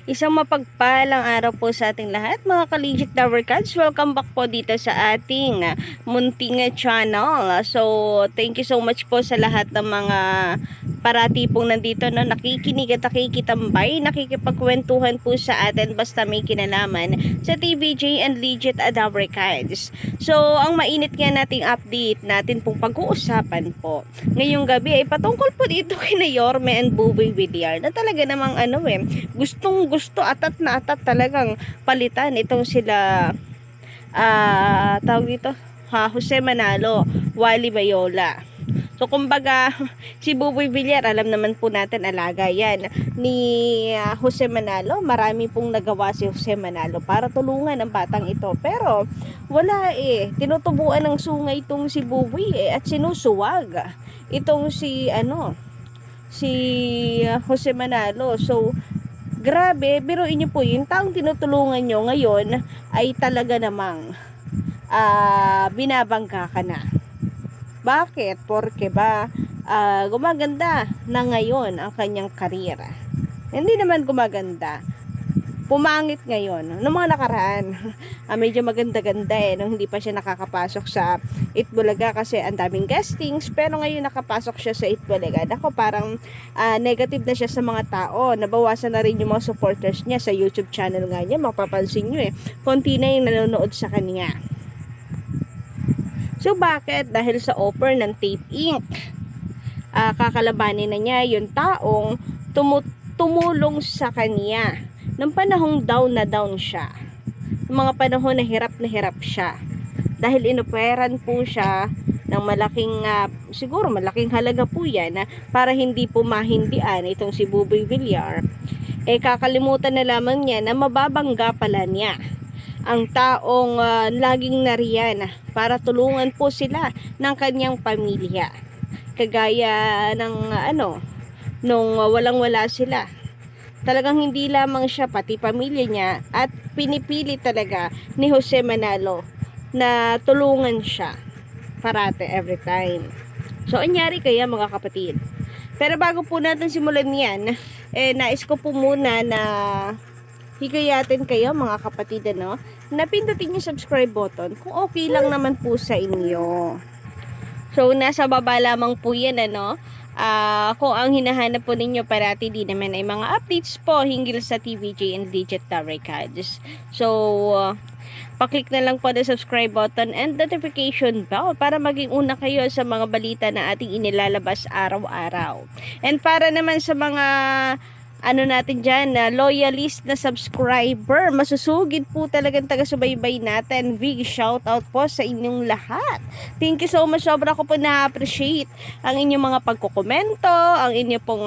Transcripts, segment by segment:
Isang mapagpalang araw po sa ating lahat, mga ka-Legit Tower Cards. Welcome back po dito sa ating munting channel. So, thank you so much po sa lahat ng mga parati pong nandito, no, nakikinig at nakikitambay, nakikipagkwentuhan po sa atin basta may kinalaman sa TVJ and Legit Tower Cards. So, ang mainit nga nating update natin pong pag-uusapan po ngayong gabi ay patungkol po dito kina Yorme and Buboy Villar na talaga namang gustong gusto atat na atat talagang palitan itong sila tawag dito Jose Manalo, Wally Bayola. So kumbaga si Buboy Villar, alam naman po natin alaga yan ni Jose Manalo. Marami pong nagawa si Jose Manalo para tulungan ang batang ito, pero wala tinutubuan ng sungay itong si Buboy at sinusuwag itong si Jose Manalo. So grabe, biruin niyo po, yung taong tinutulungan nyo ngayon ay talaga namang binabangga ka na. Bakit? Porque ba gumaganda na ngayon ang kanyang karera? Hindi naman gumaganda. Pumangit ngayon. Noong mga nakaraan, medyo maganda-ganda nung hindi pa siya nakakapasok sa Itbulaga kasi ang daming guestings, pero ngayon nakapasok siya sa Itbulaga. Ako parang negative na siya sa mga tao. Nabawasan na rin yung mga supporters niya sa YouTube channel nga niya. Mapapansin nyo konti na yung nanonood sa kanya. So bakit? Dahil sa offer ng Tape Inc. Kakalabanin na niya yung taong tumulong sa kanya ng panahong down na down siya, ng mga panahon na hirap siya, dahil inoperan po siya ng malaking siguro malaking halaga po yan para hindi po mahindian itong si Buboy Villar. Kakalimutan na lamang niya na mababangga pala niya ang taong laging nariyan para tulungan po sila ng kanyang pamilya, kagaya ng nung walang-wala sila. Talagang hindi lamang siya, pati pamilya niya, at pinipili talaga ni Jose Manalo na tulungan siya parate, every time. So, anyari kaya mga kapatid? Pero bago po natin simulan yan, nais ko po muna na hikayatin kayo mga kapatid, na pindutin yung subscribe button kung okay lang naman po sa inyo. So, nasa baba lamang po yan, kung ang hinahanap po ninyo parati din naman ay mga updates po hinggil sa TVJ and Legit Tower Cards. So, paklik na lang po the subscribe button and notification bell para maging una kayo sa mga balita na ating inilalabas araw-araw. And para naman sa mga natin dyan, loyalist na subscriber, masusugid po talagang taga-subaybay natin. Big shout out po sa inyong lahat. Thank you so much. Sobra ko po na-appreciate ang inyong mga pagkukomento, ang inyong pong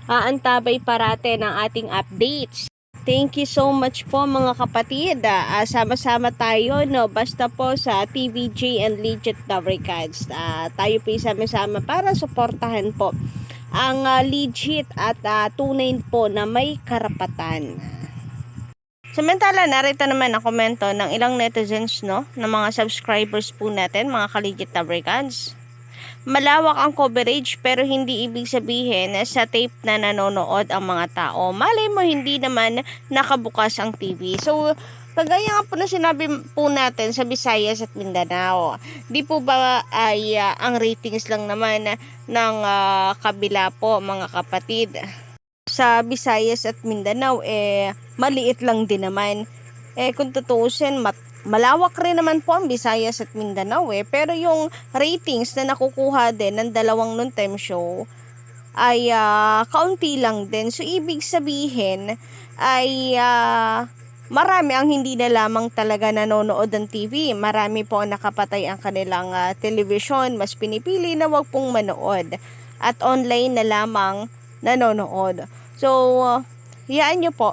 antabay parate ng ating updates. Thank you so much po mga kapatid. Sama-sama tayo, basta po sa TVJ and Legit Tower Cards. Tayo po sama-sama para suportahan po ang legit at tunay po na may karapatan. Samantala, narito naman ang komento ng ilang netizens, ng mga subscribers po natin, mga ka-Legit Tower Cards. Malawak ang coverage pero hindi ibig sabihin sa tape na nanonood ang mga tao. Malay mo hindi naman nakabukas ang TV. So, kagaya nga po na sinabi po natin sa Visayas at Mindanao, di po ba ay ang ratings lang naman ng kabila po mga kapatid sa Visayas at Mindanao maliit lang din naman. Kung tutuusin, malawak rin naman po ang Visayas at Mindanao pero yung ratings na nakukuha din ng dalawang noontime show ay kaunti lang din. So ibig sabihin ay marami ang hindi na lamang talaga nanonood ng TV. Marami po ang nakapatay ang kanilang television. Mas pinipili na wag pong manood at online na lamang nanonood. So, hiyaan nyo po.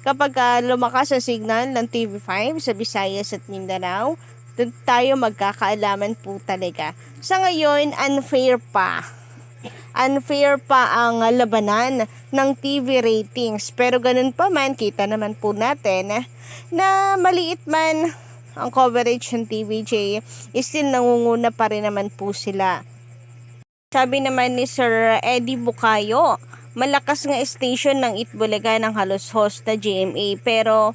Kapag lumakas ang signal ng TV5 sa Visayas at Mindanao, doon tayo magkakaalaman po talaga. Sa ngayon, unfair pa ang labanan ng TV ratings. Pero ganun pa man, kita naman po natin na maliit man ang coverage ng TVJ, still nangunguna pa rin naman po sila. Sabi naman ni Sir Eddie Bukayo, malakas nga station ng Itbulaga ng halos host na GMA, pero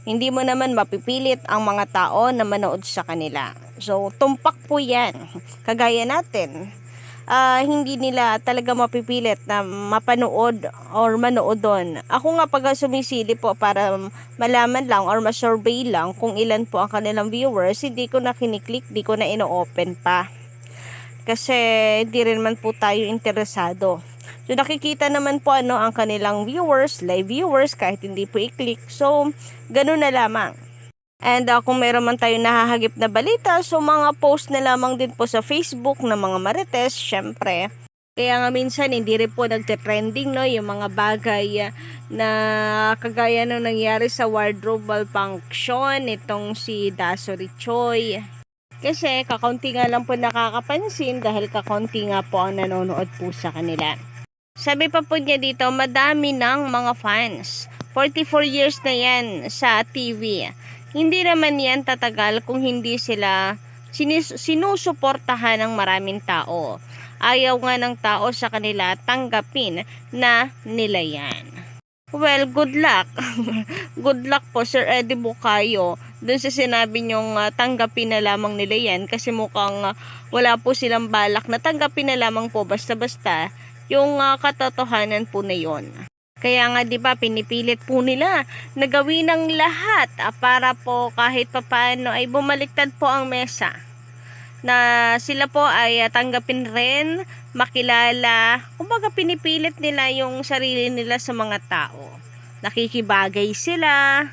hindi mo naman mapipilit ang mga tao na manood sa kanila. So, tumpak po yan. Kagaya natin, hindi nila talaga mapipilit na mapanood or manood doon. Ako nga pag sumisili po para malaman lang or ma-survey lang kung ilan po ang kanilang viewers, hindi ko na kiniklik, hindi ko na ino-open pa. Kasi hindi rin man po tayo interesado. So nakikita naman po ang kanilang viewers, live viewers, kahit hindi po i-click. So ganun na lamang. And kung meron man tayong nahahagip na balita, so mga post na lamang din po sa Facebook ng mga marites, syempre. Kaya nga minsan hindi rin po nagte-trending yung mga bagay na kagaya nung nangyari sa wardrobe malfunction itong si Dasori Choi. Kasi kakaunti nga lang po nakakapansin dahil kakaunti nga po ang nanonood po sa kanila. Sabi pa po niya dito, madami ng mga fans. 44 years na yan sa TV. Hindi naman yan tatagal kung hindi sila sinusuportahan ng maraming tao. Ayaw nga ng tao sa kanila tanggapin na nila yan. Well, good luck. Good luck po, Sir Eddie Bukayo. Doon sa sinabi nyong tanggapin na lamang nila yan kasi mukhang wala po silang balak na tanggapin na lamang po basta-basta yung katotohanan po na yon. Kaya nga 'di ba pinipilit po nila na gawin ng lahat para po kahit papaano ay bumaliktad po ang mesa. Na sila po ay tanggapin rin, makilala. Kumbaga pinipilit nila yung sarili nila sa mga tao. Nakikibagay sila.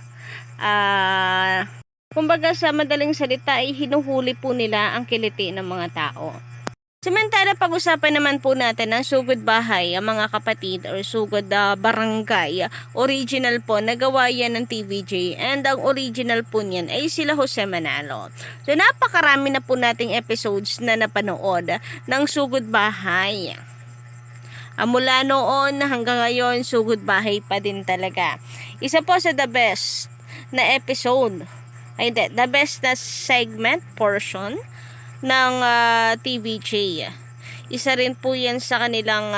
Kumbaga sa madaling salita ay hinuhuli po nila ang kiliti ng mga tao. Samantala, pag-usapan naman po natin ang Sugod Bahay, ang mga kapatid, or Sugod Barangay. Original po, nagawa yan ng TVJ. And ang original po niyan ay sila Jose Manalo. So, napakarami na po nating episodes na napanood ng Sugod Bahay. Mula noon hanggang ngayon, Sugod Bahay pa din talaga. Isa po sa the best na episode, the best na segment portion ng TVJ. Isa rin po yan sa kanilang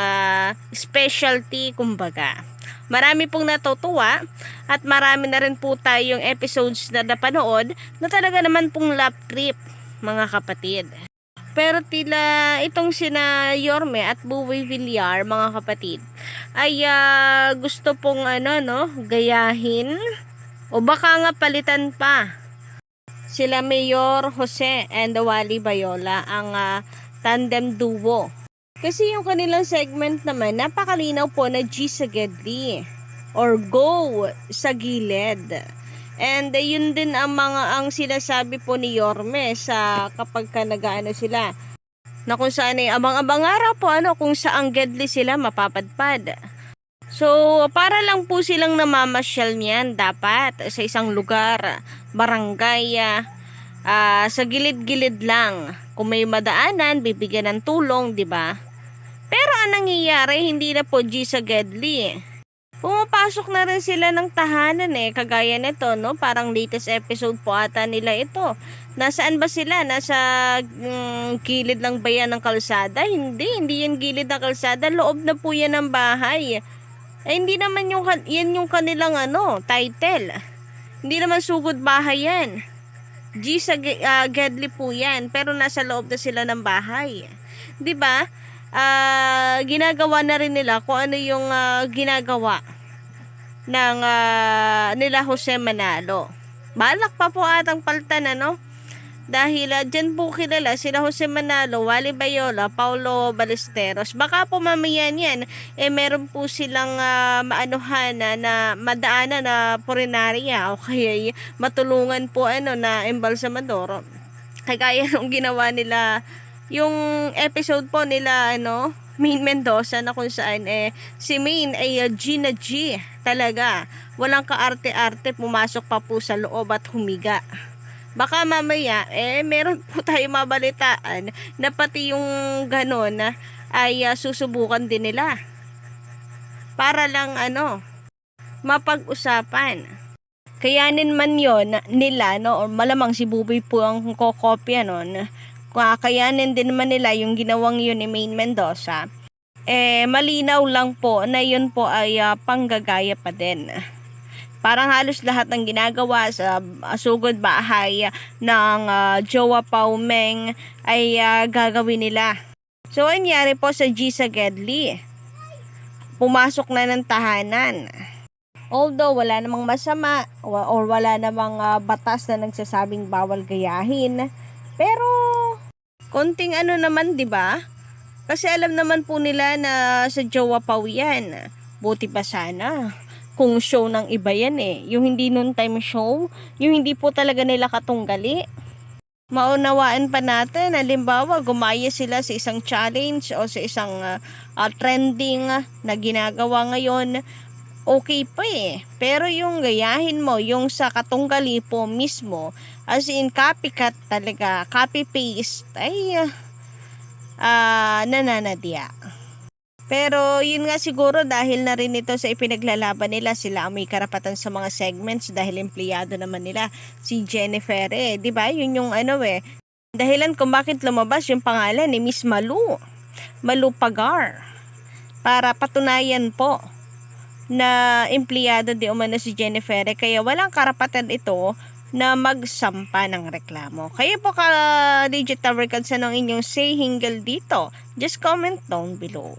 specialty, kumbaga. Marami pong natutuwa at marami na rin po tayong episodes na napanood na talaga naman pong lap trip, mga kapatid. Pero tila itong sina Yorme at Buboy Villar, mga kapatid, ay gusto pong gayahin o baka nga palitan pa sila Mayor Jose and Wally Bayola, ang tandem duo. Kasi yung kanilang segment naman, napakalinaw po na G sa Gedli or Go sa Gilid. And yun din ang sinasabi po ni Yorme sa kapag nagaano sila. Na kung saan ay abang-abang araw po kung saang Gedli sila mapapadpad. So, para lang po silang namamasyal niyan dapat sa isang lugar, barangay, sa gilid-gilid lang. Kung may madaanan, bibigyan ng tulong, di ba? Pero ang nangyayari, hindi na po G sa Gedli. Pumapasok na rin sila ng tahanan kagaya nito, no? Parang latest episode po ata nila ito. Nasaan ba sila? Nasa gilid lang ba yan ng kalsada? Hindi yan gilid ng kalsada. Loob na po yan ng bahay. Hindi naman yan yung kanilang title. Hindi naman Sugod Bahay yan. G sa Gedli po yan. Pero nasa loob na sila ng bahay. 'Di ba? Ginagawa na rin nila kung ano yung ginagawa ng nila Jose Manalo. Balak pa po atang paltan dahil dyan po kilala sila Jose Manalo, Wally Bayola, Paulo Ballesteros. Baka po mamaya yan meron po silang maanuhan na madaanan na purinarya o kaya matulungan po na embalsamador. Kagaya nung ginawa nila yung episode po nila Main Mendoza, na kung saan si Main ay G na G talaga. Walang kaarte-arte, pumasok pa po sa loob at humiga. Baka mamaya meron po tayo mabalitaan na pati yung ganon ay susubukan din nila para lang mapag-usapan. Kayanin man yon nila o malamang si Buboy po ang kokopya nun. Kakayanin din man nila yung ginawang yun ni Main Mendoza. malinaw lang po na yun po ay panggagaya pa din. Parang halos lahat ng ginagawa sa sugod bahay ng Jowa Pao Meng ay gagawin nila. So, anyari po sa G sa Gedli, pumasok na ng tahanan. Although wala namang masama or wala namang batas na nagsasabing bawal gayahin, pero konting ano naman, 'di ba? Kasi alam naman po nila na sa Jowa Pao yan. Buti pa sana kung show ng iba yan yung hindi noon time show, yung hindi po talaga nila katunggali. Maunawaan pa natin, halimbawa gumaya sila sa isang challenge o sa isang trending na ginagawa ngayon, okay pa pero yung gayahin mo, yung sa katunggali po mismo, as in copycat talaga, copy paste, ay nananadya. Pero yun nga siguro dahil na rin ito sa ipinaglalaban nila, sila ang may karapatan sa mga segments dahil empleyado naman nila si Jennifer 'di ba? Yun yung dahilan kung bakit lumabas yung pangalan ni Miss Malu Pagar, para patunayan po na empleyado di umano si Jennifer, kaya walang karapatan ito na magsampa ng reklamo. Kayo po ka Digital Records, anong inyong say hinggil dito? Just comment down below.